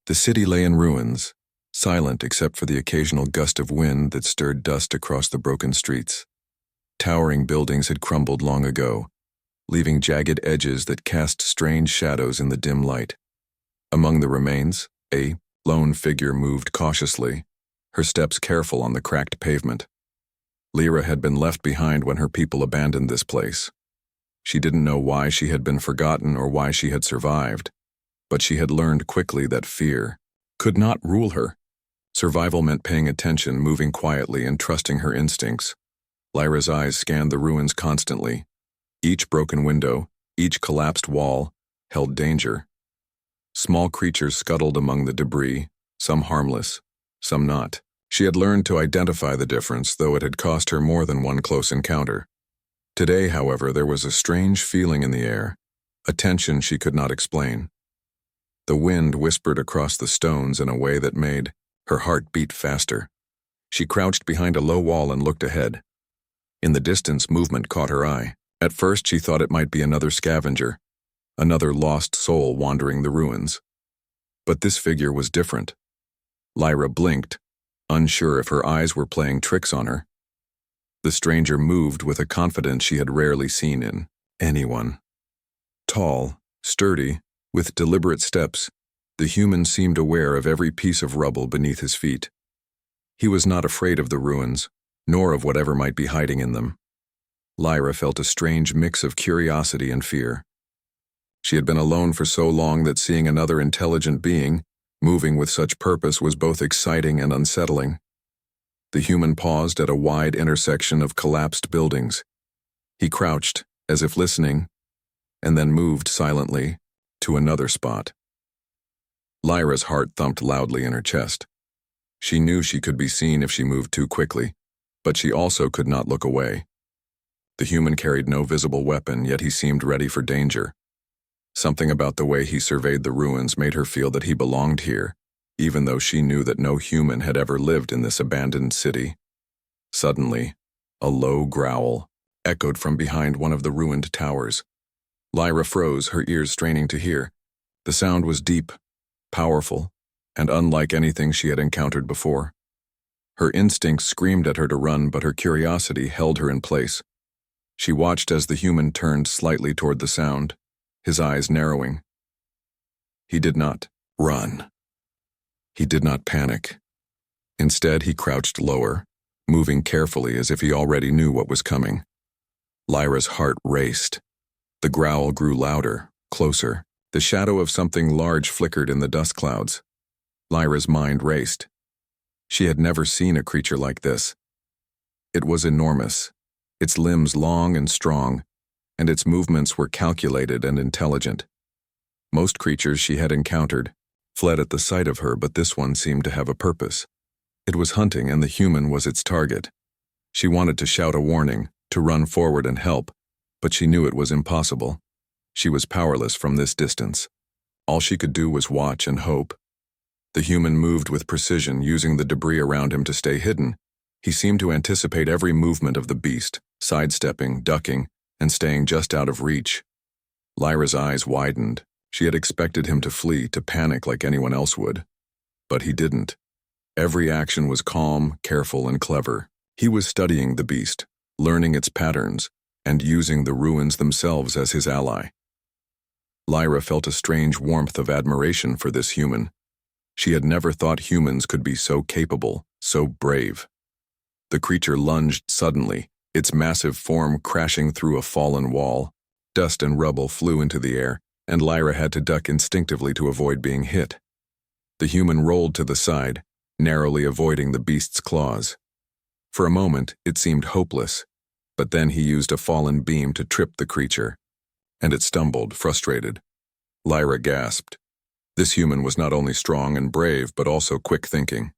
The city lay in ruins, silent except for the occasional gust of wind that stirred dust across the broken streets. Towering buildings had crumbled long ago, leaving jagged edges that cast strange shadows in the dim light. Among the remains, a lone figure moved cautiously, her steps careful on the cracked pavement. Lyra had been left behind when her people abandoned this place. She didn't know why she had been forgotten or why she had survived, but she had learned quickly that fear could not rule her. Survival meant paying attention, moving quietly, and trusting her instincts. Lyra's eyes scanned the ruins constantly. Each broken window, each collapsed wall, held danger. Small creatures scuttled among the debris, some harmless, some not. She had learned to identify the difference, though it had cost her more than one close encounter. Today, however, there was a strange feeling in the air, a tension she could not explain. The wind whispered across the stones in a way that made her heart beat faster. She crouched behind a low wall and looked ahead. In the distance, movement caught her eye. At first, she thought it might be another scavenger, another lost soul wandering the ruins. But this figure was different. Lyra blinked, unsure if her eyes were playing tricks on her. The stranger moved with a confidence she had rarely seen in anyone. Tall, sturdy, with deliberate steps, the human seemed aware of every piece of rubble beneath his feet. He was not afraid of the ruins, nor of whatever might be hiding in them. Lyra felt a strange mix of curiosity and fear. She had been alone for so long that seeing another intelligent being, moving with such purpose, was both exciting and unsettling. The human paused at a wide intersection of collapsed buildings. He crouched, as if listening, and then moved silently to another spot. Lyra's heart thumped loudly in her chest. She knew she could be seen if she moved too quickly, but she also could not look away. The human carried no visible weapon, yet he seemed ready for danger. Something about the way he surveyed the ruins made her feel that he belonged here, even though she knew that no human had ever lived in this abandoned city. Suddenly, a low growl echoed from behind one of the ruined towers. Lyra froze, her ears straining to hear. The sound was deep, powerful, and unlike anything she had encountered before. Her instincts screamed at her to run, but her curiosity held her in place. She watched as the human turned slightly toward the sound, his eyes narrowing. He did not run. He did not panic. Instead, he crouched lower, moving carefully as if he already knew what was coming. Lyra's heart raced. The growl grew louder, closer. The shadow of something large flickered in the dust clouds. Lyra's mind raced. She had never seen a creature like this. It was enormous, its limbs long and strong, and its movements were calculated and intelligent. Most creatures she had encountered fled at the sight of her, but this one seemed to have a purpose. It was hunting, and the human was its target. She wanted to shout a warning, to run forward and help, but she knew it was impossible. She was powerless from this distance. All she could do was watch and hope. The human moved with precision, using the debris around him to stay hidden. He seemed to anticipate every movement of the beast, sidestepping, ducking, and staying just out of reach. Lyra's eyes widened. She had expected him to flee, to panic like anyone else would. But he didn't. Every action was calm, careful, and clever. He was studying the beast, learning its patterns, and using the ruins themselves as his ally. Lyra felt a strange warmth of admiration for this human. She had never thought humans could be so capable, so brave. The creature lunged suddenly, its massive form crashing through a fallen wall. Dust and rubble flew into the air, and Lyra had to duck instinctively to avoid being hit. The human rolled to the side, narrowly avoiding the beast's claws. For a moment, it seemed hopeless, but then he used a fallen beam to trip the creature, and it stumbled, frustrated. Lyra gasped. This human was not only strong and brave, but also quick-thinking.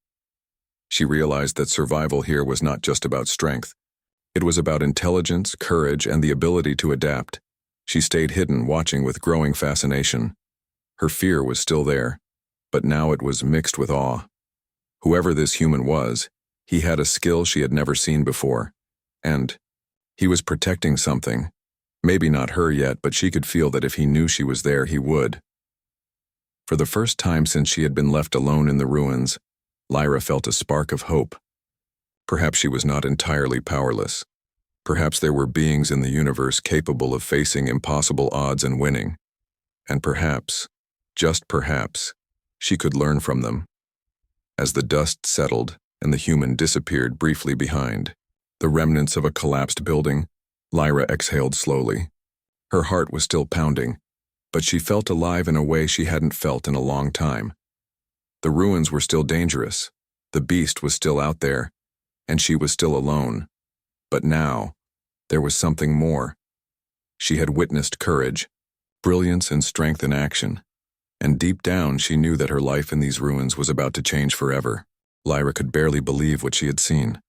She realized that survival here was not just about strength. It was about intelligence, courage, and the ability to adapt. She stayed hidden, watching with growing fascination. Her fear was still there, but now it was mixed with awe. Whoever this human was, he had a skill she had never seen before, and he was protecting something. Maybe not her yet, but she could feel that if he knew she was there, he would. For the first time since she had been left alone in the ruins, Lyra felt a spark of hope. Perhaps she was not entirely powerless. Perhaps there were beings in the universe capable of facing impossible odds and winning. And perhaps, just perhaps, she could learn from them. As the dust settled and the human disappeared briefly behind, the remnants of a collapsed building, Lyra exhaled slowly. Her heart was still pounding, but she felt alive in a way she hadn't felt in a long time. The ruins were still dangerous, the beast was still out there, and she was still alone. But now, there was something more. She had witnessed courage, brilliance and strength in action, and deep down she knew that her life in these ruins was about to change forever. Lyra could barely believe what she had seen.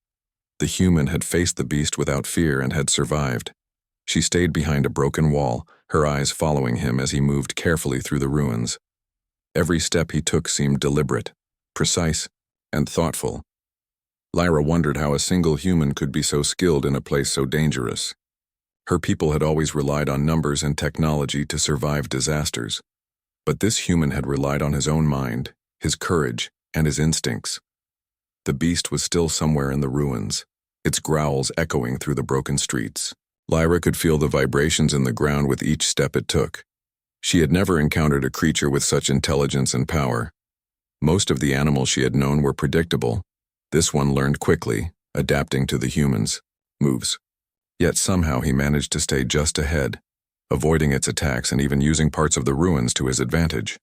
The human had faced the beast without fear and had survived. She stayed behind a broken wall, her eyes following him as he moved carefully through the ruins. Every step he took seemed deliberate, precise, and thoughtful. Lyra wondered how a single human could be so skilled in a place so dangerous. Her people had always relied on numbers and technology to survive disasters. But this human had relied on his own mind, his courage, and his instincts. The beast was still somewhere in the ruins, its growls echoing through the broken streets. Lyra could feel the vibrations in the ground with each step it took. She had never encountered a creature with such intelligence and power. Most of the animals she had known were predictable. This one learned quickly, adapting to the humans' moves. Yet somehow he managed to stay just ahead, avoiding its attacks and even using parts of the ruins to his advantage.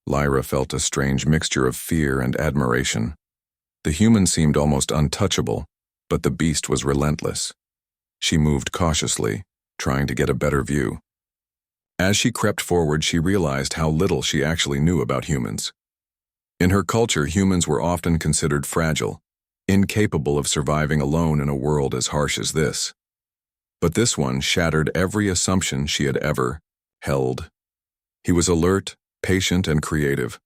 Lyra felt a strange mixture of fear and admiration. The human seemed almost untouchable, but the beast was relentless. She moved cautiously, trying to get a better view. As she crept forward, she realized how little she actually knew about humans. In her culture, humans were often considered fragile, incapable of surviving alone in a world as harsh as this. But this one shattered every assumption she had ever held. He was alert, patient, and creative.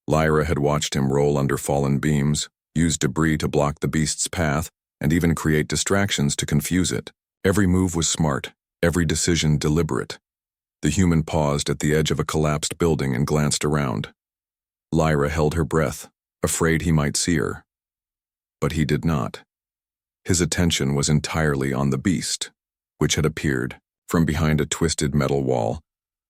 Lyra had watched him roll under fallen beams, use debris to block the beast's path, and even create distractions to confuse it. Every move was smart, every decision deliberate. The human paused at the edge of a collapsed building and glanced around. Lyra held her breath, afraid he might see her. But he did not. His attention was entirely on the beast, which had appeared from behind a twisted metal wall,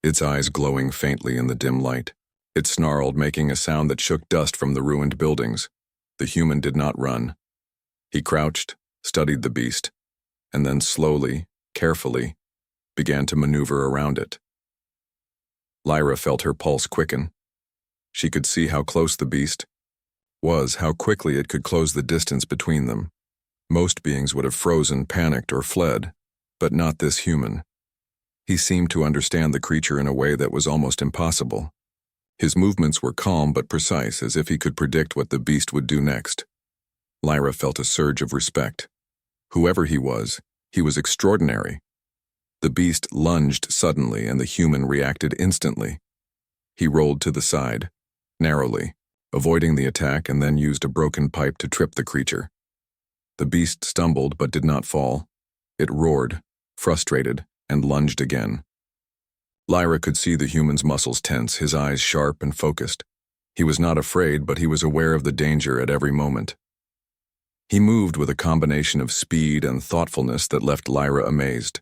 its eyes glowing faintly in the dim light. It snarled, making a sound that shook dust from the ruined buildings. The human did not run. He crouched, studied the beast, and then slowly, carefully, began to maneuver around it. Lyra felt her pulse quicken. She could see how close the beast was, how quickly it could close the distance between them. Most beings would have frozen, panicked, or fled, but not this human. He seemed to understand the creature in a way that was almost impossible. His movements were calm but precise, as if he could predict what the beast would do next. Lyra felt a surge of respect. Whoever he was extraordinary. The beast lunged suddenly, and the human reacted instantly. He rolled to the side, narrowly, avoiding the attack, and then used a broken pipe to trip the creature. The beast stumbled but did not fall. It roared, frustrated, and lunged again. Lyra could see the human's muscles tense, his eyes sharp and focused. He was not afraid, but he was aware of the danger at every moment. He moved with a combination of speed and thoughtfulness that left Lyra amazed.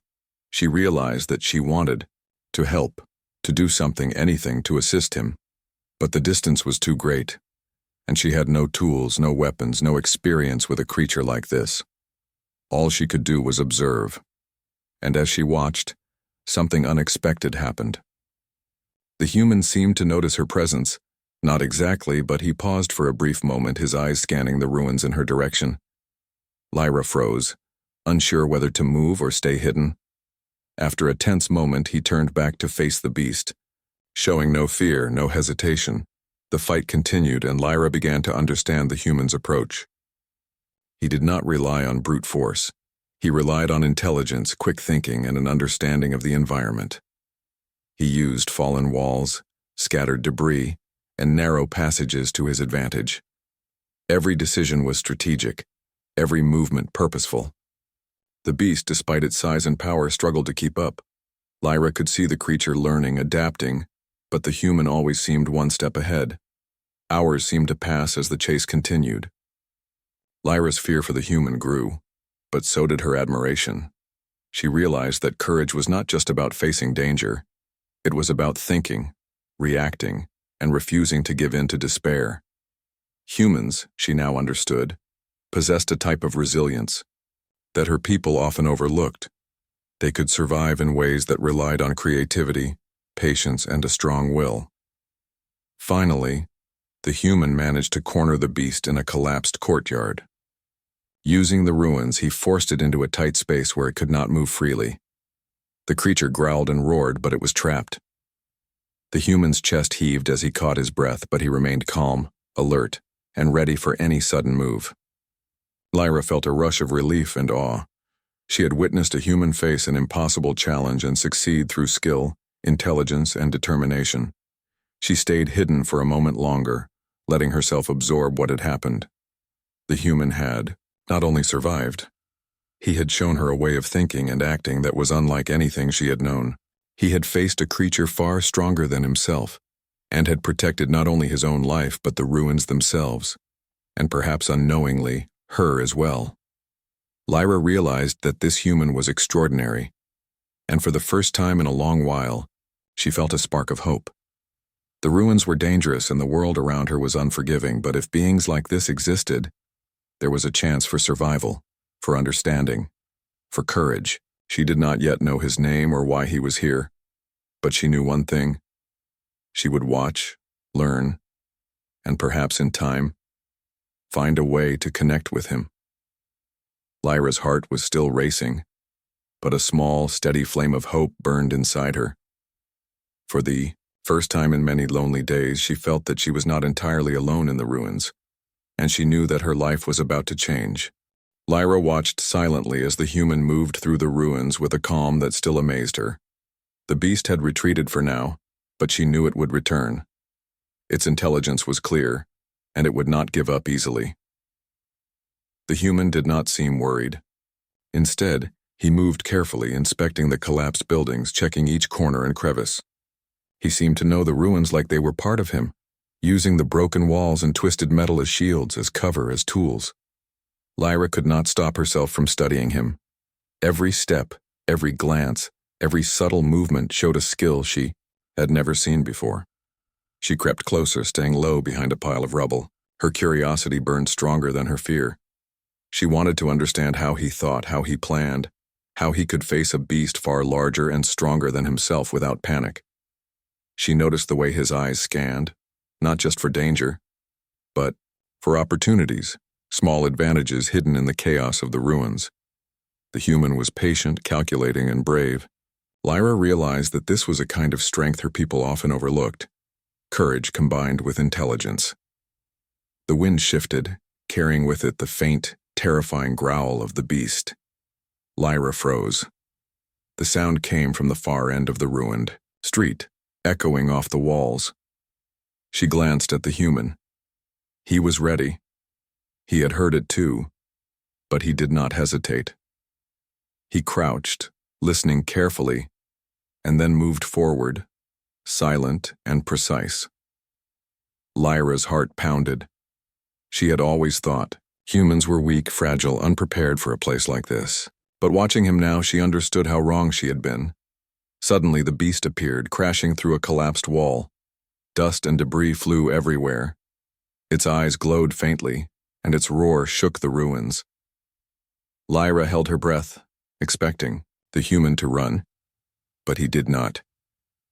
She realized that she wanted to help, to do something, anything, to assist him. But the distance was too great, and she had no tools, no weapons, no experience with a creature like this. All she could do was observe. And as she watched, something unexpected happened. The human seemed to notice her presence. Not exactly, but he paused for a brief moment, his eyes scanning the ruins in her direction. Lyra froze, unsure whether to move or stay hidden. After a tense moment, he turned back to face the beast. Showing no fear, no hesitation, the fight continued, and Lyra began to understand the human's approach. He did not rely on brute force. He relied on intelligence, quick thinking, and an understanding of the environment. He used fallen walls, scattered debris, and narrow passages to his advantage. Every decision was strategic, every movement purposeful. The beast, despite its size and power, struggled to keep up. Lyra could see the creature learning, adapting, But the human always seemed one step ahead. Hours seemed to pass as the chase continued. Lyra's fear for the human grew, but so did her admiration. She realized that courage was not just about facing danger. It was about thinking, reacting, and refusing to give in to despair. Humans, she now understood, possessed a type of resilience that her people often overlooked. They could survive in ways that relied on creativity, patience, and a strong will. Finally, the human managed to corner the beast in a collapsed courtyard. Using the ruins, he forced it into a tight space where it could not move freely. The creature growled and roared, but it was trapped. The human's chest heaved as he caught his breath, but he remained calm, alert, and ready for any sudden move. Lyra felt a rush of relief and awe. She had witnessed a human face an impossible challenge and succeed through skill, intelligence, and determination. She stayed hidden for a moment longer, letting herself absorb what had happened. The human had not only survived, he had shown her a way of thinking and acting that was unlike anything she had known. He had faced a creature far stronger than himself, and had protected not only his own life but the ruins themselves, and perhaps unknowingly, her as well. Lyra realized that this human was extraordinary, and for the first time in a long while, she felt a spark of hope. The ruins were dangerous and the world around her was unforgiving, but if beings like this existed, there was a chance for survival, for understanding, for courage. She did not yet know his name or why he was here, but she knew one thing. She would watch, learn, and perhaps in time, find a way to connect with him. Lyra's heart was still racing, but a small, steady flame of hope burned inside her. For the first time in many lonely days, she felt that she was not entirely alone in the ruins, and she knew that her life was about to change. Lyra watched silently as the human moved through the ruins with a calm that still amazed her. The beast had retreated for now, but she knew it would return. Its intelligence was clear, and it would not give up easily. The human did not seem worried. Instead, he moved carefully, inspecting the collapsed buildings, checking each corner and crevice. He seemed to know the ruins like they were part of him, using the broken walls and twisted metal as shields, as cover, as tools. Lyra could not stop herself from studying him. Every step, every glance, every subtle movement showed a skill she had never seen before. She crept closer, staying low behind a pile of rubble. Her curiosity burned stronger than her fear. She wanted to understand how he thought, how he planned, how he could face a beast far larger and stronger than himself without panic. She noticed the way his eyes scanned, not just for danger, but for opportunities, small advantages hidden in the chaos of the ruins. The human was patient, calculating, and brave. Lyra realized that this was a kind of strength her people often overlooked, courage combined with intelligence. The wind shifted, carrying with it the faint, terrifying growl of the beast. Lyra froze. The sound came from the far end of the ruined street, echoing off the walls. She glanced at the human. He was ready. He had heard it too, but he did not hesitate. He crouched, listening carefully, and then moved forward, silent and precise. Lyra's heart pounded. She had always thought humans were weak, fragile, unprepared for a place like this. But watching him now, she understood how wrong she had been. Suddenly, the beast appeared, crashing through a collapsed wall. Dust and debris flew everywhere. Its eyes glowed faintly, and its roar shook the ruins. Lyra held her breath, expecting the human to run. But he did not.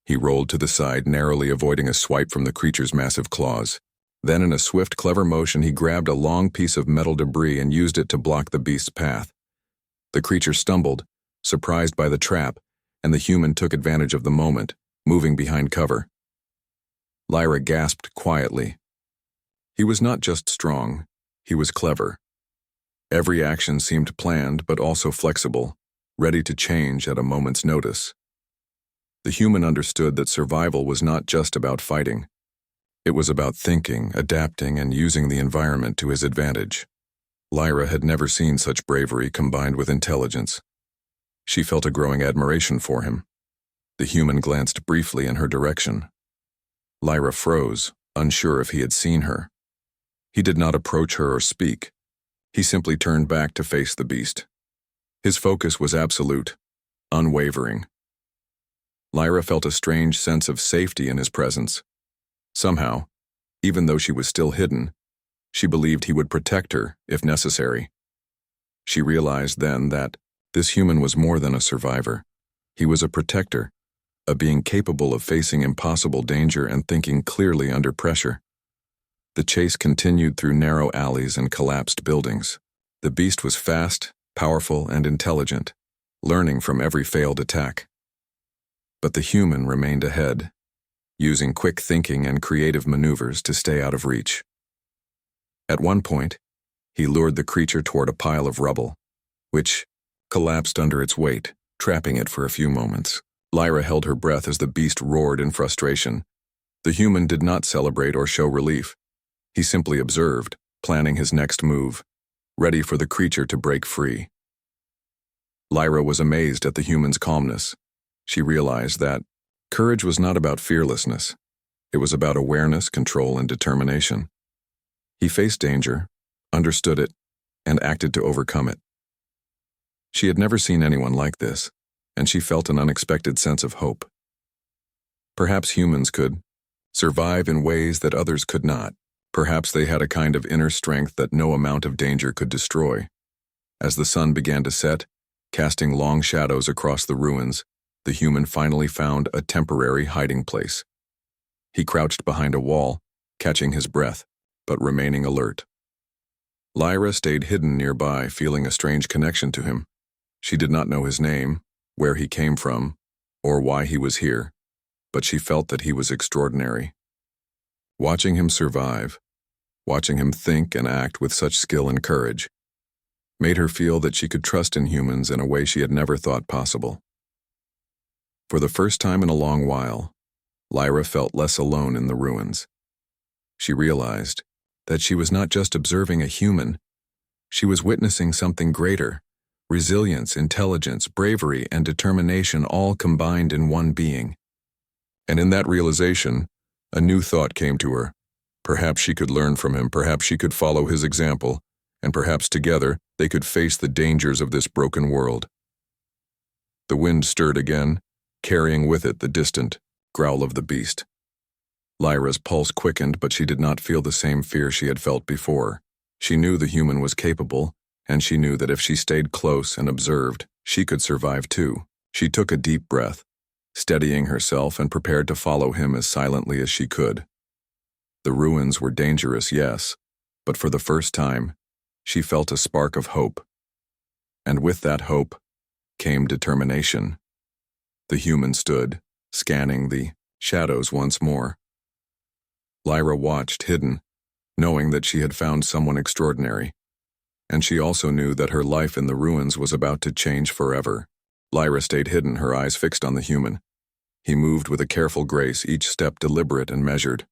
He rolled to the side, narrowly avoiding a swipe from the creature's massive claws. Then, in a swift, clever motion, he grabbed a long piece of metal debris and used it to block the beast's path. The creature stumbled, surprised by the trap, and the human took advantage of the moment, moving behind cover. Lyra gasped quietly. He was not just strong, he was clever. Every action seemed planned but also flexible, ready to change at a moment's notice. The human understood that survival was not just about fighting. It was about thinking, adapting, and using the environment to his advantage. Lyra had never seen such bravery combined with intelligence. She felt a growing admiration for him. The human glanced briefly in her direction, Lyra froze, unsure if he had seen her. He did not approach her or speak. He simply turned back to face the beast. His focus was absolute, unwavering. Lyra felt a strange sense of safety in his presence. Somehow, even though she was still hidden, she believed he would protect her if necessary. She realized then that this human was more than a survivor. He was a protector, a being capable of facing impossible danger and thinking clearly under pressure. The chase continued through narrow alleys and collapsed buildings. The beast was fast, powerful, and intelligent, learning from every failed attack. But the human remained ahead, using quick thinking and creative maneuvers to stay out of reach. At one point, he lured the creature toward a pile of rubble, which collapsed under its weight, trapping it for a few moments. Lyra held her breath as the beast roared in frustration. The human did not celebrate or show relief. He simply observed, planning his next move, ready for the creature to break free. Lyra was amazed at the human's calmness. She realized that courage was not about fearlessness. It was about awareness, control, and determination. He faced danger, understood it, and acted to overcome it. She had never seen anyone like this, and she felt an unexpected sense of hope. Perhaps humans could survive in ways that others could not. Perhaps they had a kind of inner strength that no amount of danger could destroy. As the sun began to set, casting long shadows across the ruins, the human finally found a temporary hiding place. He crouched behind a wall, catching his breath, but remaining alert. Lyra stayed hidden nearby, feeling a strange connection to him. She did not know his name, where he came from, or why he was here, but she felt that he was extraordinary. Watching him survive, watching him think and act with such skill and courage, made her feel that she could trust in humans in a way she had never thought possible. For the first time in a long while, Lyra felt less alone in the ruins. She realized that she was not just observing a human, she was witnessing something greater: resilience, intelligence, bravery, and determination all combined in one being. And in that realization, a new thought came to her. Perhaps she could learn from him, perhaps she could follow his example, and perhaps together they could face the dangers of this broken world. The wind stirred again, carrying with it the distant growl of the beast. Lyra's pulse quickened, but she did not feel the same fear she had felt before. She knew the human was capable, and she knew that if she stayed close and observed, she could survive too. She took a deep breath, steadying herself, and prepared to follow him as silently as she could. The ruins were dangerous, yes, but for the first time, she felt a spark of hope. And with that hope came determination. The human stood, scanning the shadows once more. Lyra watched, hidden, knowing that she had found someone extraordinary. And she also knew that her life in the ruins was about to change forever. Lyra stayed hidden, her eyes fixed on the human. He moved with a careful grace, each step deliberate and measured.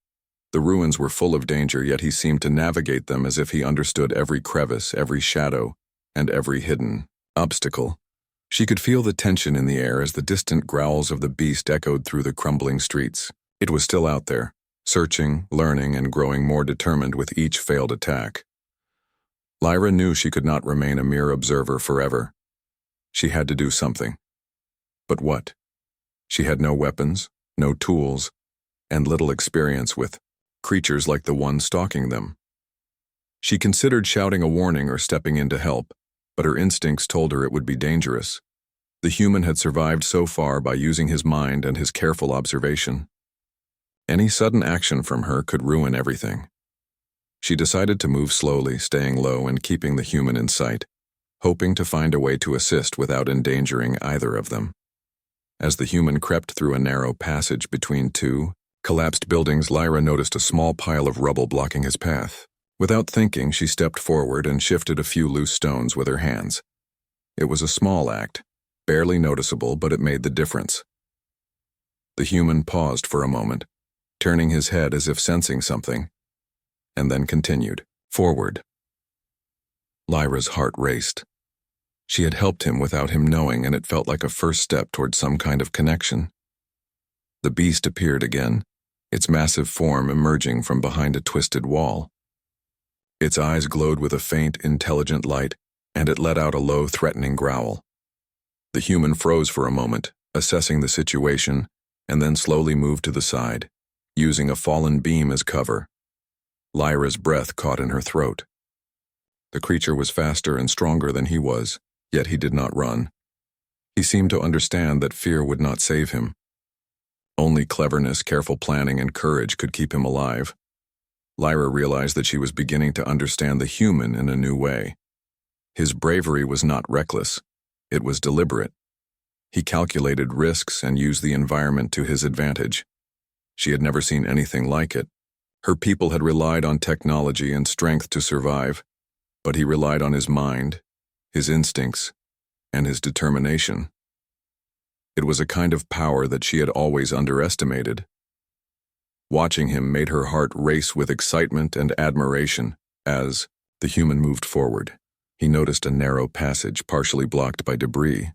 The ruins were full of danger, yet he seemed to navigate them as if he understood every crevice, every shadow, and every hidden obstacle. She could feel the tension in the air as the distant growls of the beast echoed through the crumbling streets. It was still out there, searching, learning, and growing more determined with each failed attack. Lyra knew she could not remain a mere observer forever. She had to do something. But what? She had no weapons, no tools, and little experience with creatures like the one stalking them. She considered shouting a warning or stepping in to help, but her instincts told her it would be dangerous. The human had survived so far by using his mind and his careful observation. Any sudden action from her could ruin everything. She decided to move slowly, staying low and keeping the human in sight, hoping to find a way to assist without endangering either of them. As the human crept through a narrow passage between two collapsed buildings, Lyra noticed a small pile of rubble blocking his path. Without thinking, she stepped forward and shifted a few loose stones with her hands. It was a small act, barely noticeable, but it made the difference. The human paused for a moment, turning his head as if sensing something, and then continued forward. Lyra's heart raced. She had helped him without him knowing, and it felt like a first step toward some kind of connection. The beast appeared again, its massive form emerging from behind a twisted wall. Its eyes glowed with a faint, intelligent light, and it let out a low, threatening growl. The human froze for a moment, assessing the situation, and then slowly moved to the side, using a fallen beam as cover. Lyra's breath caught in her throat. The creature was faster and stronger than he was, yet he did not run. He seemed to understand that fear would not save him. Only cleverness, careful planning, and courage could keep him alive. Lyra realized that she was beginning to understand the human in a new way. His bravery was not reckless. It was deliberate. He calculated risks and used the environment to his advantage. She had never seen anything like it. Her people had relied on technology and strength to survive, but he relied on his mind, his instincts, and his determination. It was a kind of power that she had always underestimated. Watching him made her heart race with excitement and admiration as the human moved forward. He noticed a narrow passage partially blocked by debris.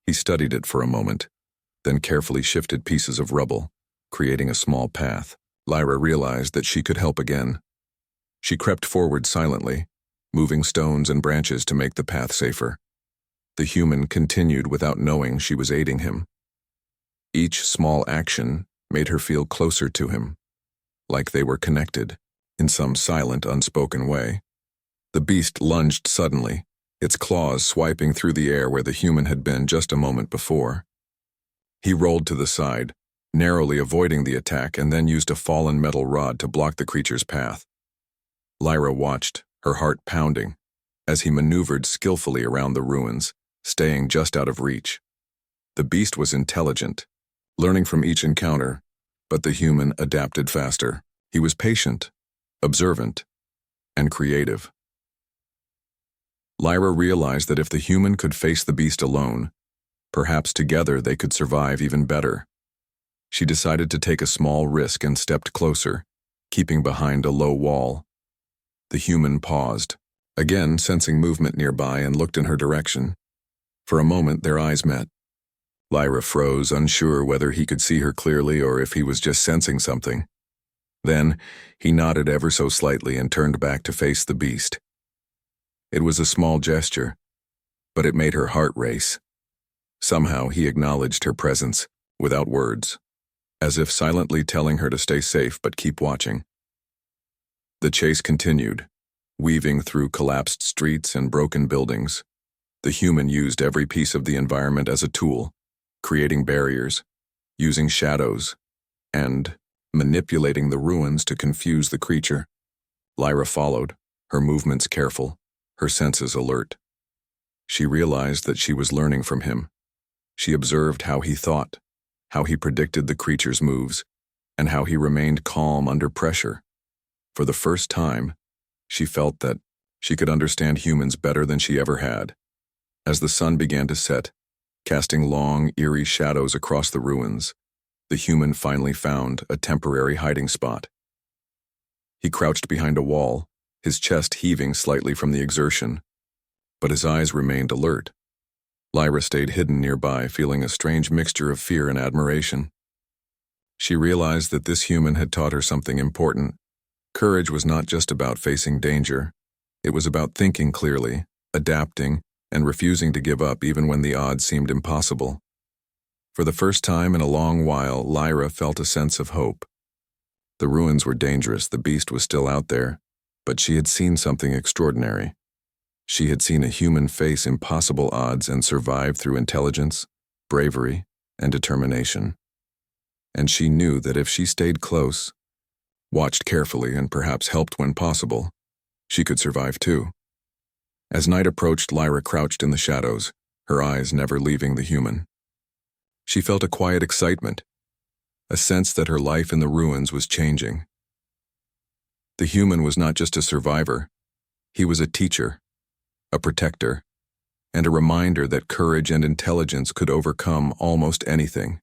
He studied it for a moment, then carefully shifted pieces of rubble, creating a small path. Lyra realized that she could help again. She crept forward silently, moving stones and branches to make the path safer. The human continued without knowing she was aiding him. Each small action made her feel closer to him, like they were connected, in some silent, unspoken way. The beast lunged suddenly, its claws swiping through the air where the human had been just a moment before. He rolled to the side, narrowly avoiding the attack, and then used a fallen metal rod to block the creature's path. Lyra watched, her heart pounding, as he maneuvered skillfully around the ruins, staying just out of reach. The beast was intelligent, learning from each encounter, but the human adapted faster. He was patient, observant, and creative. Lyra realized that if the human could face the beast alone, perhaps together they could survive even better. She decided to take a small risk and stepped closer, keeping behind a low wall. The human paused, again sensing movement nearby, and looked in her direction. For a moment their eyes met. Lyra froze, unsure whether he could see her clearly or if he was just sensing something. Then he nodded ever so slightly and turned back to face the beast. It was a small gesture, but it made her heart race. Somehow he acknowledged her presence, without words, as if silently telling her to stay safe but keep watching. The chase continued, weaving through collapsed streets and broken buildings. The human used every piece of the environment as a tool, creating barriers, using shadows, and manipulating the ruins to confuse the creature. Lyra followed, her movements careful, her senses alert. She realized that she was learning from him. She observed how he thought, how he predicted the creature's moves, and how he remained calm under pressure. For the first time, she felt that she could understand humans better than she ever had. As the sun began to set, casting long, eerie shadows across the ruins, the human finally found a temporary hiding spot. He crouched behind a wall, his chest heaving slightly from the exertion, but his eyes remained alert. Lyra stayed hidden nearby, feeling a strange mixture of fear and admiration. She realized that this human had taught her something important. Courage was not just about facing danger. It was about thinking clearly, adapting, and refusing to give up even when the odds seemed impossible. For the first time in a long while, Lyra felt a sense of hope. The ruins were dangerous, the beast was still out there, but she had seen something extraordinary. She had seen a human face impossible odds and survive through intelligence, bravery, and determination. And she knew that if she stayed close, watched carefully, and perhaps helped when possible, she could survive too. As night approached, Lyra crouched in the shadows, her eyes never leaving the human. She felt a quiet excitement, a sense that her life in the ruins was changing. The human was not just a survivor, he was a teacher, a protector, and a reminder that courage and intelligence could overcome almost anything.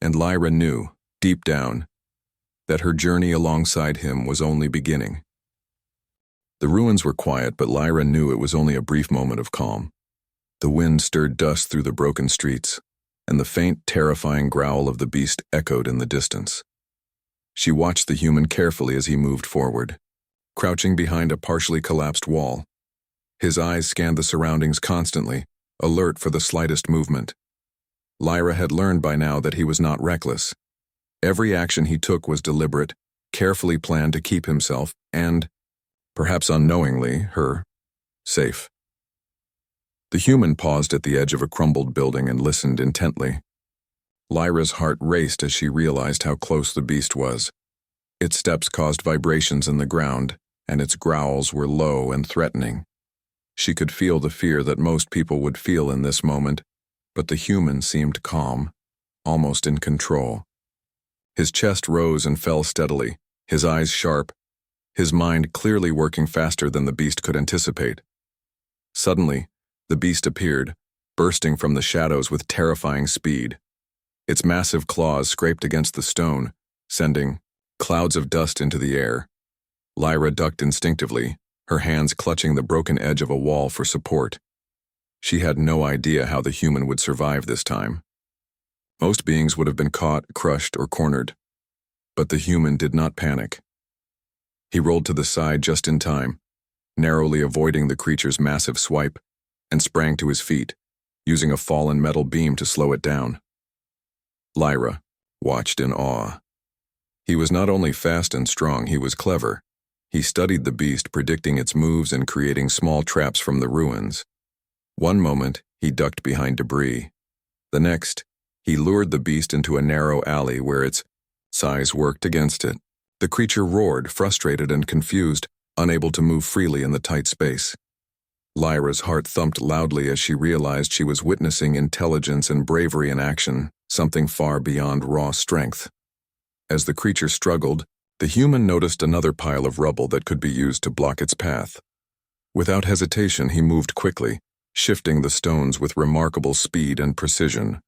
And Lyra knew, deep down, that her journey alongside him was only beginning. The ruins were quiet, but Lyra knew it was only a brief moment of calm. The wind stirred dust through the broken streets, and the faint, terrifying growl of the beast echoed in the distance. She watched the human carefully as he moved forward, crouching behind a partially collapsed wall. His eyes scanned the surroundings constantly, alert for the slightest movement. Lyra had learned by now that he was not reckless. Every action he took was deliberate, carefully planned to keep himself, and, perhaps unknowingly, her, safe. The human paused at the edge of a crumbled building and listened intently. Lyra's heart raced as she realized how close the beast was. Its steps caused vibrations in the ground, and its growls were low and threatening. She could feel the fear that most people would feel in this moment, but the human seemed calm, almost in control. His chest rose and fell steadily, his eyes sharp, his mind clearly working faster than the beast could anticipate. Suddenly, the beast appeared, bursting from the shadows with terrifying speed. Its massive claws scraped against the stone, sending clouds of dust into the air. Lyra ducked instinctively, her hands clutching the broken edge of a wall for support. She had no idea how the human would survive this time. Most beings would have been caught, crushed, or cornered. But the human did not panic. He rolled to the side just in time, narrowly avoiding the creature's massive swipe, and sprang to his feet, using a fallen metal beam to slow it down. Lyra watched in awe. He was not only fast and strong, he was clever. He studied the beast, predicting its moves and creating small traps from the ruins. One moment, he ducked behind debris. The next, he lured the beast into a narrow alley where its size worked against it. The creature roared, frustrated and confused, unable to move freely in the tight space. Lyra's heart thumped loudly as she realized she was witnessing intelligence and bravery in action, something far beyond raw strength. As the creature struggled, the human noticed another pile of rubble that could be used to block its path. Without hesitation, he moved quickly, shifting the stones with remarkable speed and precision.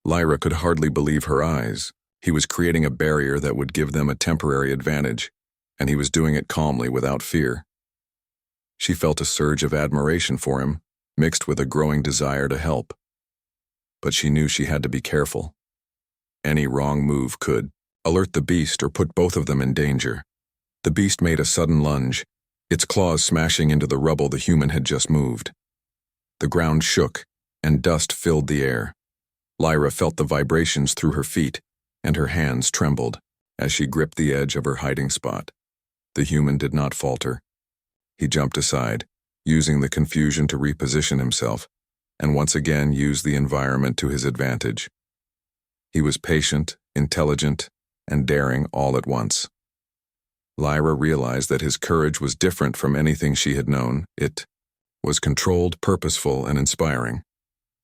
Lyra could hardly believe her eyes. He was creating a barrier that would give them a temporary advantage, and he was doing it calmly without fear. She felt a surge of admiration for him, mixed with a growing desire to help. But she knew she had to be careful. Any wrong move could alert the beast or put both of them in danger. The beast made a sudden lunge, its claws smashing into the rubble the human had just moved. The ground shook, and dust filled the air. Lyra felt the vibrations through her feet, and her hands trembled as she gripped the edge of her hiding spot. The human did not falter. He jumped aside, using the confusion to reposition himself, and once again used the environment to his advantage. He was patient, intelligent, and daring all at once. Lyra realized that his courage was different from anything she had known. It was controlled, purposeful, and inspiring.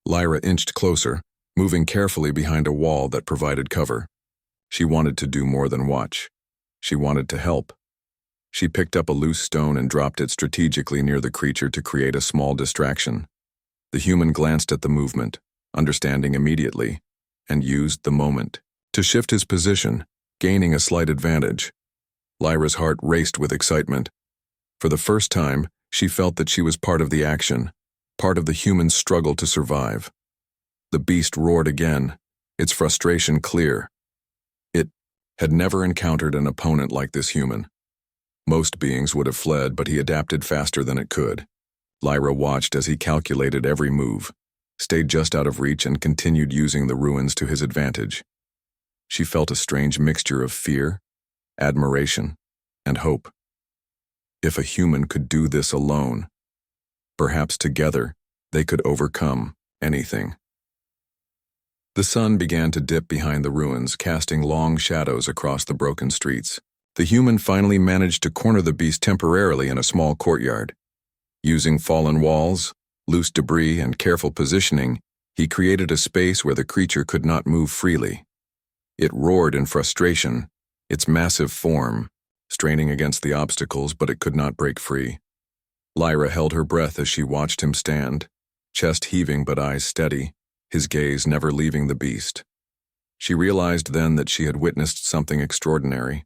Lyra inched closer, moving carefully behind a wall that provided cover. She wanted to do more than watch. She wanted to help. She picked up a loose stone and dropped it strategically near the creature to create a small distraction. The human glanced at the movement, understanding immediately, and used the moment to shift his position, gaining a slight advantage. Lyra's heart raced with excitement. For the first time, she felt that she was part of the action, part of the human's struggle to survive. The beast roared again, its frustration clear. It had never encountered an opponent like this human. Most beings would have fled, but he adapted faster than it could. Lyra watched as he calculated every move, stayed just out of reach, and continued using the ruins to his advantage. She felt a strange mixture of fear, admiration, and hope. If a human could do this alone, perhaps together they could overcome anything. The sun began to dip behind the ruins, casting long shadows across the broken streets. The human finally managed to corner the beast temporarily in a small courtyard. Using fallen walls, loose debris, and careful positioning, he created a space where the creature could not move freely. It roared in frustration, its massive form straining against the obstacles, but it could not break free. Lyra held her breath as she watched him stand, chest heaving but eyes steady, his gaze never leaving the beast. She realized then that she had witnessed something extraordinary.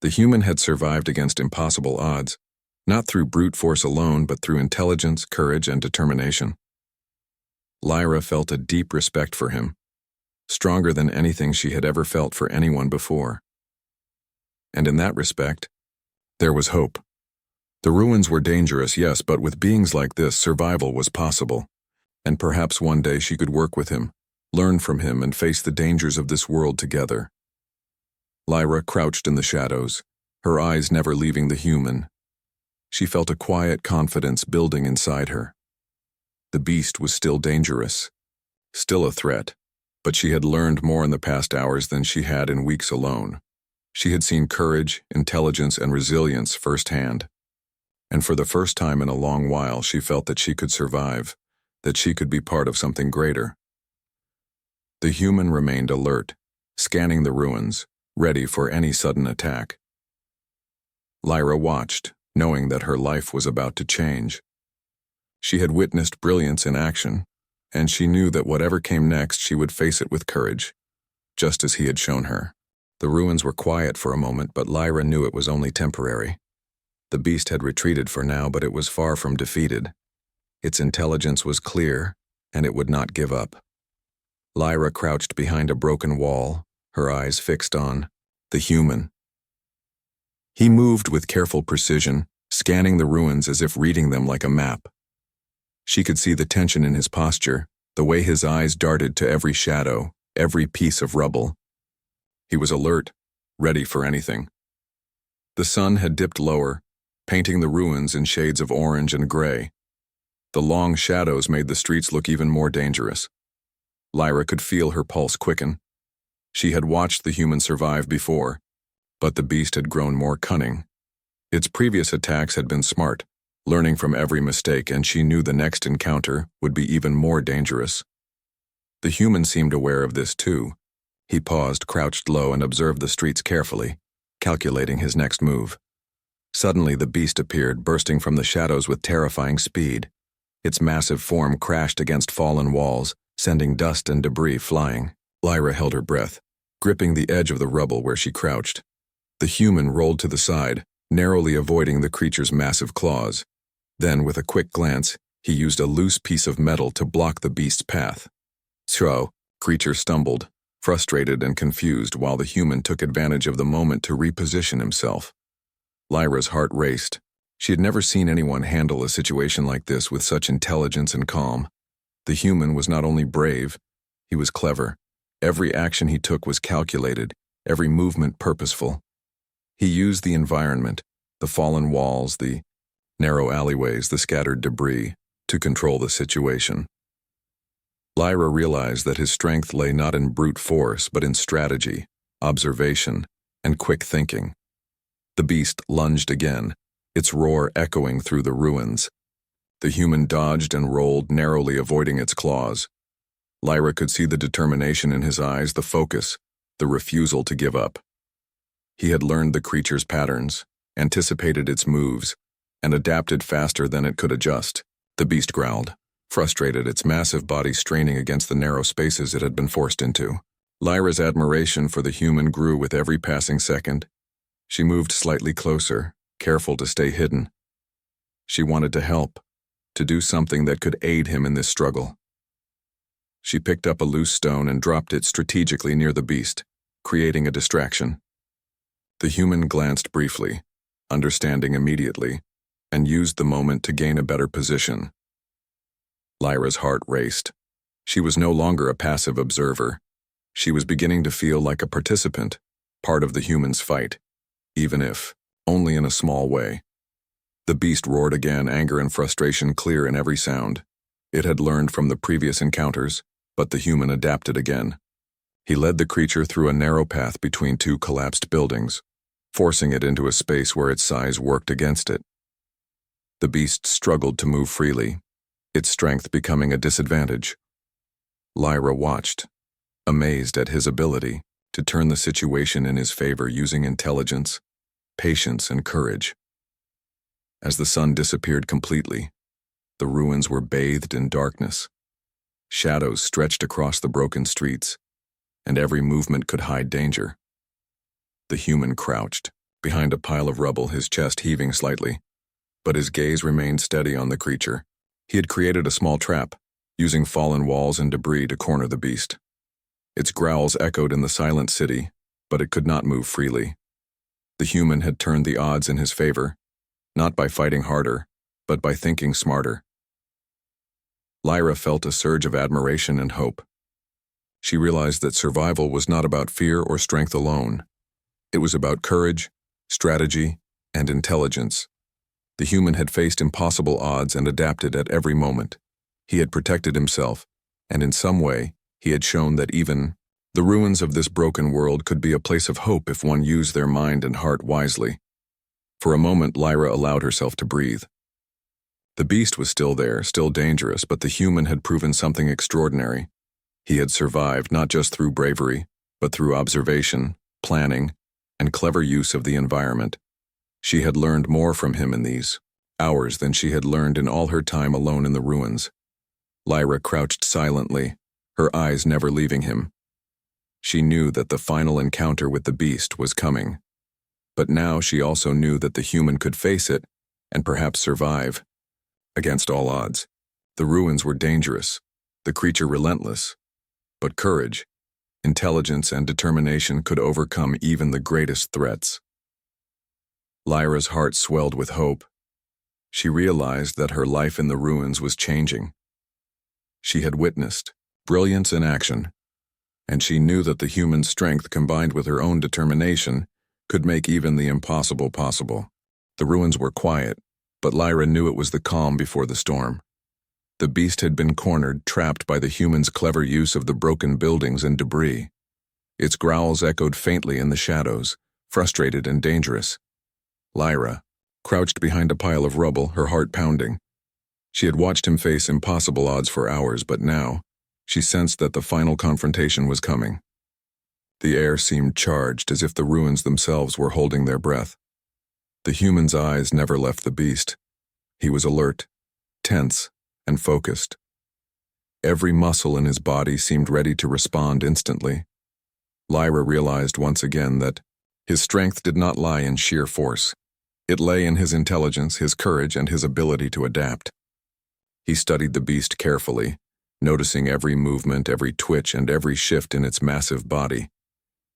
The human had survived against impossible odds, not through brute force alone, but through intelligence, courage, and determination. Lyra felt a deep respect for him, stronger than anything she had ever felt for anyone before. and in that respect, there was hope. The ruins were dangerous, yes, but with beings like this, survival was possible. And perhaps one day she could work with him, learn from him, and face the dangers of this world together. Lyra crouched in the shadows, her eyes never leaving the human. She felt a quiet confidence building inside her. The beast was still dangerous, still a threat, but she had learned more in the past hours than she had in weeks alone. She had seen courage, intelligence, and resilience firsthand. And for the first time in a long while, she felt that she could survive, that she could be part of something greater. The human remained alert, scanning the ruins, ready for any sudden attack. Lyra watched, knowing that her life was about to change. She had witnessed brilliance in action, and she knew that whatever came next, she would face it with courage, just as he had shown her. The ruins were quiet for a moment, but Lyra knew it was only temporary. The beast had retreated for now, but it was far from defeated. Its intelligence was clear, and it would not give up. Lyra crouched behind a broken wall, her eyes fixed on the human. He moved with careful precision, scanning the ruins as if reading them like a map. She could see the tension in his posture, the way his eyes darted to every shadow, every piece of rubble. He was alert, ready for anything. The sun had dipped lower, painting the ruins in shades of orange and gray. The long shadows made the streets look even more dangerous. Lyra could feel her pulse quicken. She had watched the human survive before, but the beast had grown more cunning. Its previous attacks had been smart, learning from every mistake, and she knew the next encounter would be even more dangerous. The human seemed aware of this too. He paused, crouched low, and observed the streets carefully, calculating his next move. Suddenly, the beast appeared, bursting from the shadows with terrifying speed. Its massive form crashed against fallen walls, sending dust and debris flying. Lyra held her breath, gripping the edge of the rubble where she crouched. The human rolled to the side, narrowly avoiding the creature's massive claws. Then, with a quick glance, he used a loose piece of metal to block the beast's path. Creature stumbled, frustrated and confused, while the human took advantage of the moment to reposition himself. Lyra's heart raced. She had never seen anyone handle a situation like this with such intelligence and calm. The human was not only brave, he was clever. Every action he took was calculated, every movement purposeful. He used the environment, the fallen walls, the narrow alleyways, the scattered debris, to control the situation. Lyra realized that his strength lay not in brute force, but in strategy, observation, and quick thinking. The beast lunged again, its roar echoing through the ruins. The human dodged and rolled, narrowly avoiding its claws. Lyra could see the determination in his eyes, the focus, the refusal to give up. He had learned the creature's patterns, anticipated its moves, and adapted faster than it could adjust. The beast growled, frustrated, its massive body straining against the narrow spaces it had been forced into. Lyra's admiration for the human grew with every passing second. She moved slightly closer, careful to stay hidden. She wanted to help, to do something that could aid him in this struggle. She picked up a loose stone and dropped it strategically near the beast, creating a distraction. The human glanced briefly, understanding immediately, and used the moment to gain a better position. Lyra's heart raced. She was no longer a passive observer. She was beginning to feel like a participant, part of the human's fight, even if only in a small way. The beast roared again, anger and frustration clear in every sound. It had learned from the previous encounters, but the human adapted again. He led the creature through a narrow path between two collapsed buildings, forcing it into a space where its size worked against it. The beast struggled to move freely, its strength becoming a disadvantage. Lyra watched, amazed at his ability to turn the situation in his favor using intelligence, patience, and courage. As the sun disappeared completely, the ruins were bathed in darkness. Shadows stretched across the broken streets, and every movement could hide danger. The human crouched, behind a pile of rubble, his chest heaving slightly, but his gaze remained steady on the creature. He had created a small trap, using fallen walls and debris to corner the beast. Its growls echoed in the silent city, but it could not move freely. The human had turned the odds in his favor, not by fighting harder, but by thinking smarter. Lyra felt a surge of admiration and hope. She realized that survival was not about fear or strength alone. It was about courage, strategy, and intelligence. The human had faced impossible odds and adapted at every moment. He had protected himself, and in some way, he had shown that even the ruins of this broken world could be a place of hope if one used their mind and heart wisely. For a moment, Lyra allowed herself to breathe. The beast was still there, still dangerous, but the human had proven something extraordinary. He had survived not just through bravery, but through observation, planning, and clever use of the environment. She had learned more from him in these hours than she had learned in all her time alone in the ruins. Lyra crouched silently, her eyes never leaving him. She knew that the final encounter with the beast was coming. But now she also knew that the human could face it, and perhaps survive. Against all odds, the ruins were dangerous, the creature relentless. But courage, intelligence, and determination could overcome even the greatest threats. Lyra's heart swelled with hope. She realized that her life in the ruins was changing. She had witnessed brilliance in action, and she knew that the human strength combined with her own determination could make even the impossible possible. The ruins were quiet, but Lyra knew it was the calm before the storm. The beast had been cornered, trapped by the human's clever use of the broken buildings and debris. Its growls echoed faintly in the shadows, frustrated and dangerous. Lyra crouched behind a pile of rubble, her heart pounding. She had watched him face impossible odds for hours, but now she sensed that the final confrontation was coming. The air seemed charged, as if the ruins themselves were holding their breath. The human's eyes never left the beast. He was alert, tense, and focused. Every muscle in his body seemed ready to respond instantly. Lyra realized once again that his strength did not lie in sheer force. It lay in his intelligence, his courage, and his ability to adapt. He studied the beast carefully, noticing every movement, every twitch, and every shift in its massive body.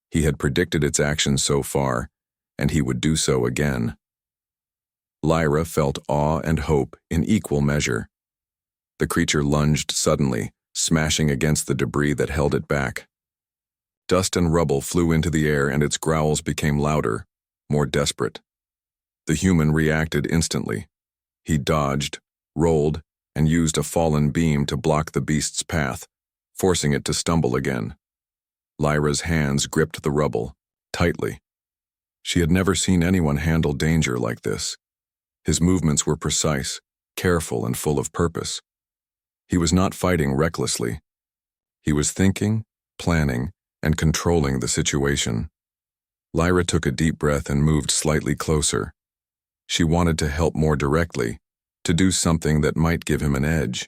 He had predicted its actions so far, and he would do so again. Lyra felt awe and hope in equal measure. The creature lunged suddenly, smashing against the debris that held it back. Dust and rubble flew into the air, and its growls became louder, more desperate. The human reacted instantly. He dodged, rolled, and used a fallen beam to block the beast's path, forcing it to stumble again. Lyra's hands gripped the rubble, tightly. She had never seen anyone handle danger like this. His movements were precise, careful, and full of purpose. He was not fighting recklessly. He was thinking, planning, and controlling the situation. Lyra took a deep breath and moved slightly closer. She wanted to help more directly, to do something that might give him an edge.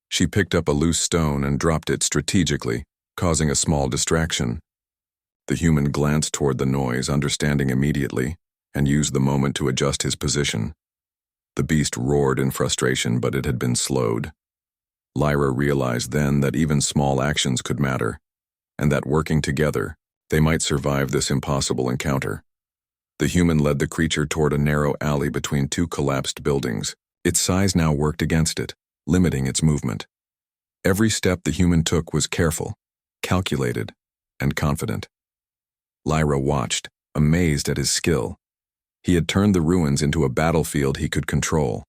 She picked up a loose stone and dropped it strategically, causing a small distraction. The human glanced toward the noise, understanding immediately, and used the moment to adjust his position. The beast roared in frustration, but it had been slowed. Lyra realized then that even small actions could matter, and that working together, they might survive this impossible encounter. The human led the creature toward a narrow alley between two collapsed buildings. Its size now worked against it, limiting its movement. Every step the human took was careful, calculated, and confident. Lyra watched, amazed at his skill. He had turned the ruins into a battlefield he could control.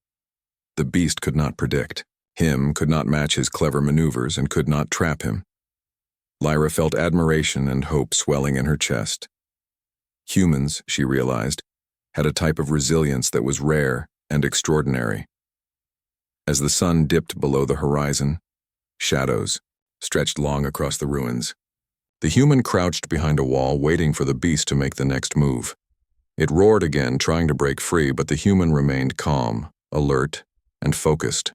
The beast could not predict. Could not match his clever maneuvers, and could not trap him. Lyra felt admiration and hope swelling in her chest. Humans, she realized, had a type of resilience that was rare and extraordinary. As the sun dipped below the horizon, shadows stretched long across the ruins. The human crouched behind a wall, waiting for the beast to make the next move. It roared again, trying to break free, but the human remained calm, alert, and focused.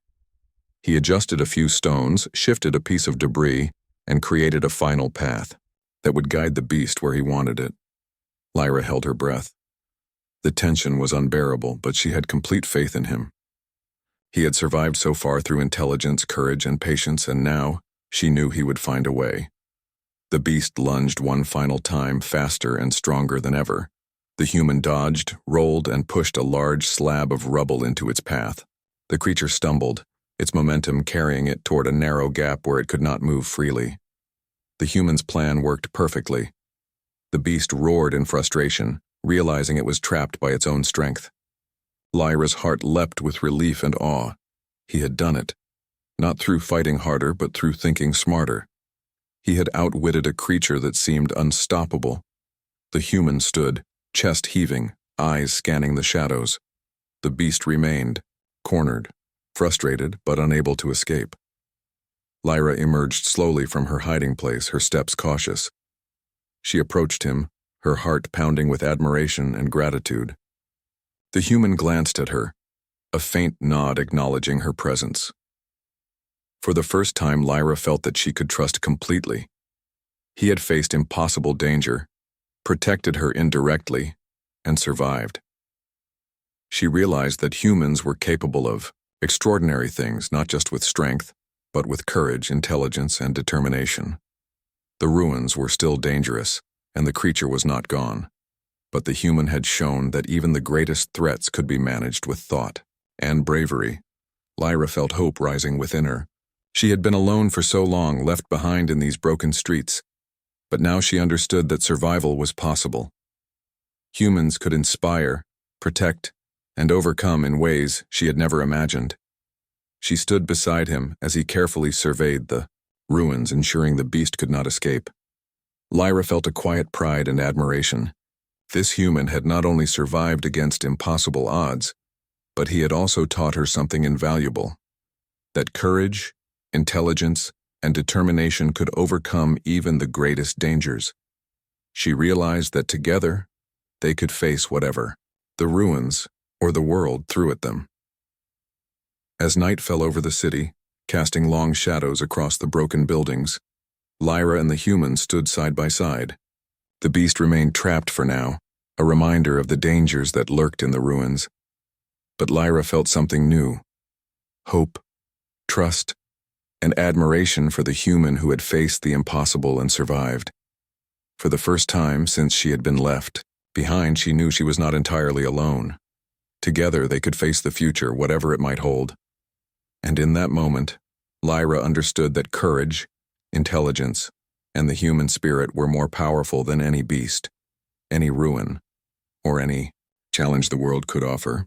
He adjusted a few stones, shifted a piece of debris, and created a final path that would guide the beast where he wanted it. Lyra held her breath. The tension was unbearable, but she had complete faith in him. He had survived so far through intelligence, courage, and patience, and now she knew he would find a way. The beast lunged one final time, faster and stronger than ever. The human dodged, rolled, and pushed a large slab of rubble into its path. The creature stumbled, its momentum carrying it toward a narrow gap where it could not move freely. The human's plan worked perfectly. The beast roared in frustration, realizing it was trapped by its own strength. Lyra's heart leapt with relief and awe. He had done it, not through fighting harder, but through thinking smarter. He had outwitted a creature that seemed unstoppable. The human stood, chest heaving, eyes scanning the shadows. The beast remained, cornered, frustrated but unable to escape. Lyra emerged slowly from her hiding place, her steps cautious. She approached him, her heart pounding with admiration and gratitude. The human glanced at her, a faint nod acknowledging her presence. For the first time, Lyra felt that she could trust completely. He had faced impossible danger, protected her indirectly, and survived. She realized that humans were capable of extraordinary things, not just with strength, but with courage, intelligence, and determination. The ruins were still dangerous, and the creature was not gone. But the human had shown that even the greatest threats could be managed with thought and bravery. Lyra felt hope rising within her. She had been alone for so long, left behind in these broken streets, but now she understood that survival was possible. Humans could inspire, protect, and overcome in ways she had never imagined. She stood beside him as he carefully surveyed the ruins, ensuring the beast could not escape. Lyra felt a quiet pride and admiration. This human had not only survived against impossible odds, but he had also taught her something invaluable: that courage, intelligence, and determination could overcome even the greatest dangers. She realized that together, they could face whatever the ruins or the world threw at them. As night fell over the city, casting long shadows across the broken buildings, Lyra and the human stood side by side. The beast remained trapped for now, a reminder of the dangers that lurked in the ruins. But Lyra felt something new: hope, trust, and admiration for the human who had faced the impossible and survived. For the first time since she had been left behind, she knew she was not entirely alone. Together they could face the future, whatever it might hold. And in that moment, Lyra understood that courage, intelligence, and the human spirit were more powerful than any beast, any ruin, or any challenge the world could offer.